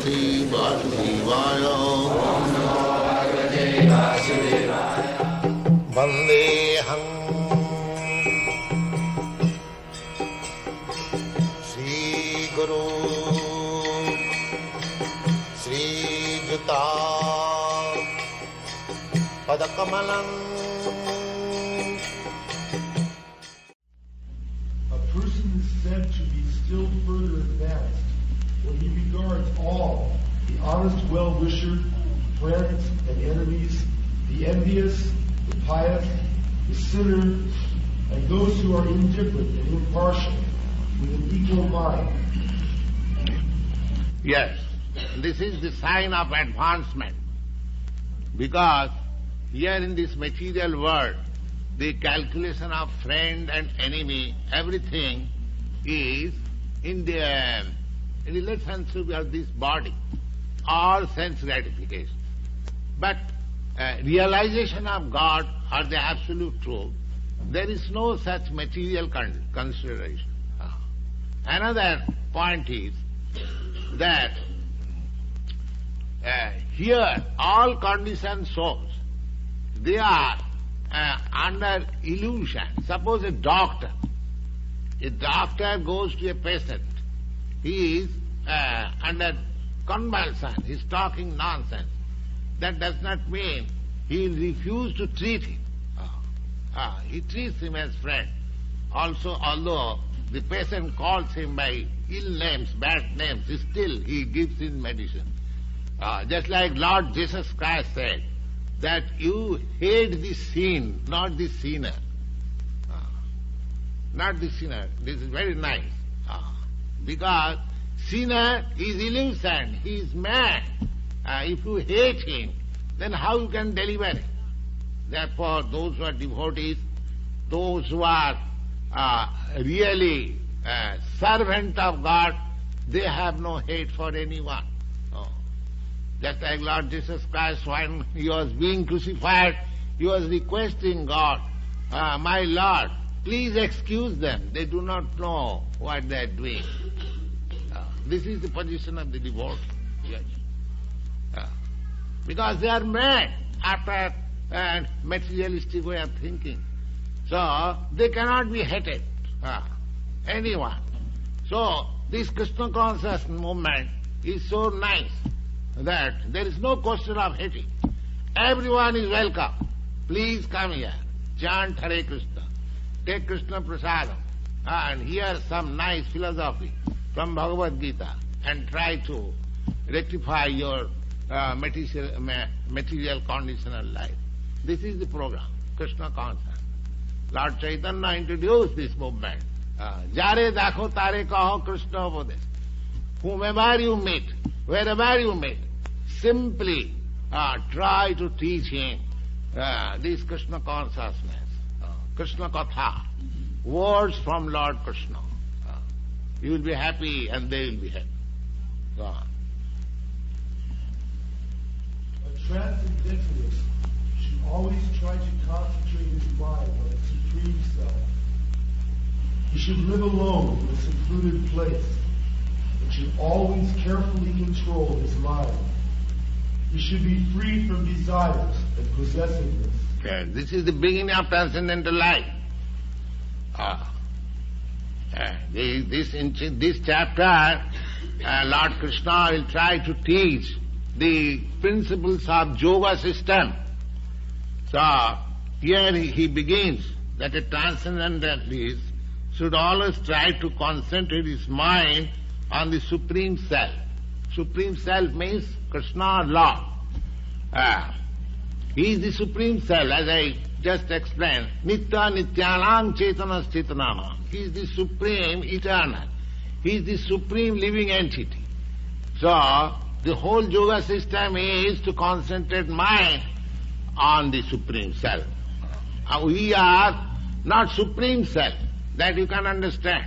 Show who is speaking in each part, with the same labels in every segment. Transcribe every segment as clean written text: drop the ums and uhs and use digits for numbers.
Speaker 1: Bhagavate Vasudevaya. Vandeham Sri Guru Sri Juta Padakamalam.
Speaker 2: A person is said to be still further advanced when he regards all, the honest well-wisher, friends and enemies, the envious, the pious, the sinner, and those who are indifferent and impartial, with an equal mind.
Speaker 1: Yes, this is the sign of advancement, because here in this material world, the calculation of friend and enemy, everything is in the relationship of this body, all sense gratification. But realization of God or the absolute truth, there is no such material consideration. Another point is that here all conditioned souls, they are under illusion. Suppose a doctor goes to a patient, he is under convulsion, he is talking nonsense. That does not mean he will refuse to treat him. He treats him as friend. Also, although the patient calls him by ill names, bad names, still he gives him medicine. Just like Lord Jesus Christ said, that you hate the sin, not the sinner. Not the sinner. This is very nice. Because sinner is illusion, he is mad. If you hate him, then how you can deliver him? Therefore, those who are devotees, those who are really servant of God, they have no hate for anyone. Just like Lord Jesus Christ, when he was being crucified, he was requesting God, my Lord, please excuse them. They do not know what they are doing. This is the position of the devotee. Yes. Because they are mad after materialistic way of thinking. So they cannot be hated. Anyone. So this Krishna conscious movement is so nice that there is no question of hating. Everyone is welcome. Please come here. Chant Hare Krishna. Take Krishna Prasadam and hear some nice philosophy from Bhagavad Gita and try to rectify your material conditional life. This is the program, Krishna conscious. Lord Chaitanya introduced this movement. Jare dakho tare kaho Krishna Upadesh. Whomever you meet, wherever you meet, simply try to teach him this Krishna consciousness, Krishna Katha, words from Lord Krishna. You will be happy and they will be happy. Go on.
Speaker 2: A transcendentalist should always try to concentrate his mind on its supreme self. He should live alone in a secluded place and should always carefully control his mind. He should be free from desires and possessiveness.
Speaker 1: Okay. This is the beginning of transcendental life. This chapter, Lord Krishna will try to teach the principles of yoga system. So, here he begins that a transcendentalist should always try to concentrate his mind on the Supreme Self. Supreme Self means Krishna or Lord. He is the Supreme Self, as I just explained. Nitya Nityanam Chetanas Chetananam. He is the Supreme Eternal. He is the Supreme Living Entity. So, the whole yoga system is to concentrate mind on the Supreme Self. We are not Supreme Self, that you can understand.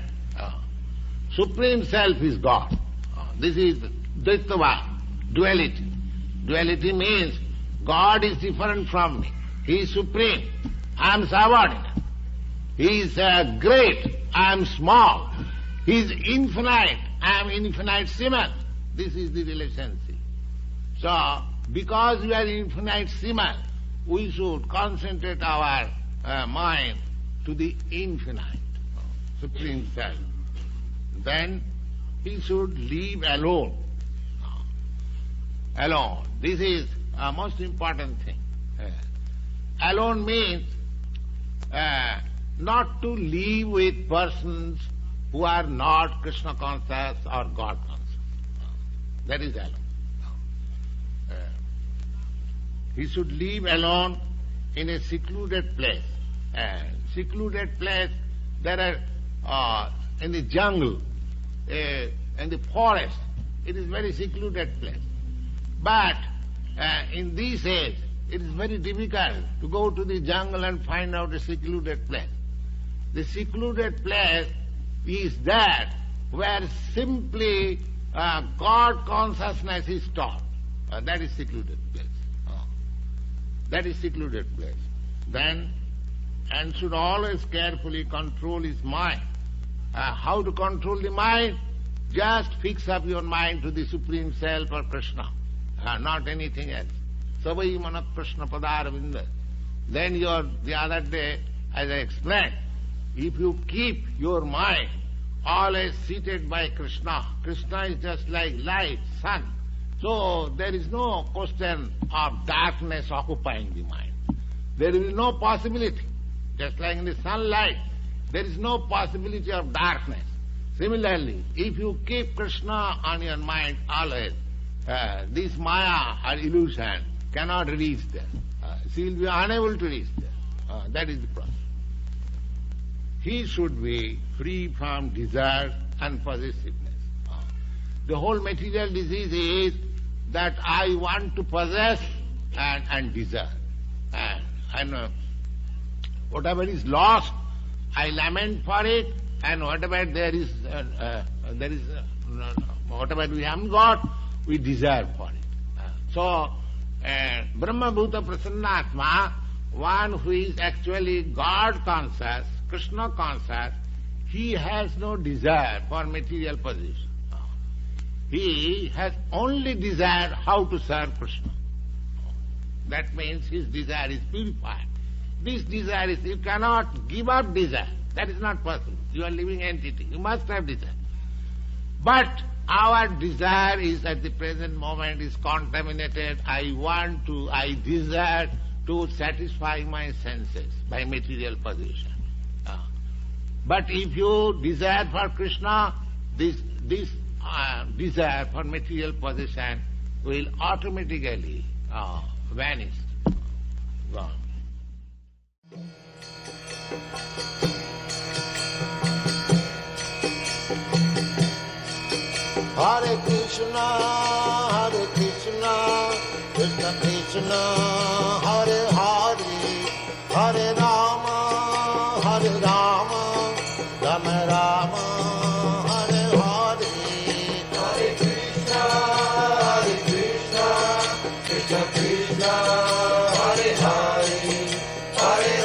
Speaker 1: Supreme Self is God. This is Dvaitava, duality. Duality means God is different from me. He is supreme. I am subordinate. He is great. I am small. He is infinite. I am infinitesimal. This is the relationship. So, because we are infinite seamen, we should concentrate our mind to the infinite, Supreme Self. Then he should live alone. Alone. This is a most important thing. Alone means not to live with persons who are not Krishna conscious or God conscious. That is alone. He should live alone in a secluded place. Secluded place, there are in the jungle, in the forest, it is very secluded place. But in this age, it is very difficult to go to the jungle and find out a secluded place. The secluded place is that where simply God consciousness is taught. That is secluded place. That is secluded place. Then, and should always carefully control his mind. How to control the mind? Just fix up your mind to the Supreme Self or Krishna, not anything else. Savai manat Krishna padaravinda. Then the other day, as I explained, if you keep your mind always seated by Krishna, Krishna is just like light, sun. So there is no question of darkness occupying the mind. There will be no possibility. Just like in the sunlight, there is no possibility of darkness. Similarly, if you keep Krishna on your mind always, this Maya or illusion cannot reach there. She will be unable to reach there. That is the problem. He should be free from desire and possessiveness. The whole material disease is that I want to possess and desire. And whatever is lost, I lament for it, and whatever whatever we haven't got, we desire for it. So, Brahma Bhuta Prasannatma, one who is actually God conscious, Krishna conscious, he has no desire for material possession. He has only desire how to serve Krishna. That means his desire is purified. This desire is, you cannot give up desire. That is not possible. You are living entity. You must have desire. But our desire is at the present moment is contaminated. I desire to satisfy my senses by material possession. But if you desire for Krishna, this desire for material possession will automatically vanish, gone.
Speaker 3: Hare Krishna, Krishna Krishna, Hare Hare, Hare Rama, Rama Rama, Hare Hare. Hare Krishna, Krishna Krishna, Hare Hare, Hare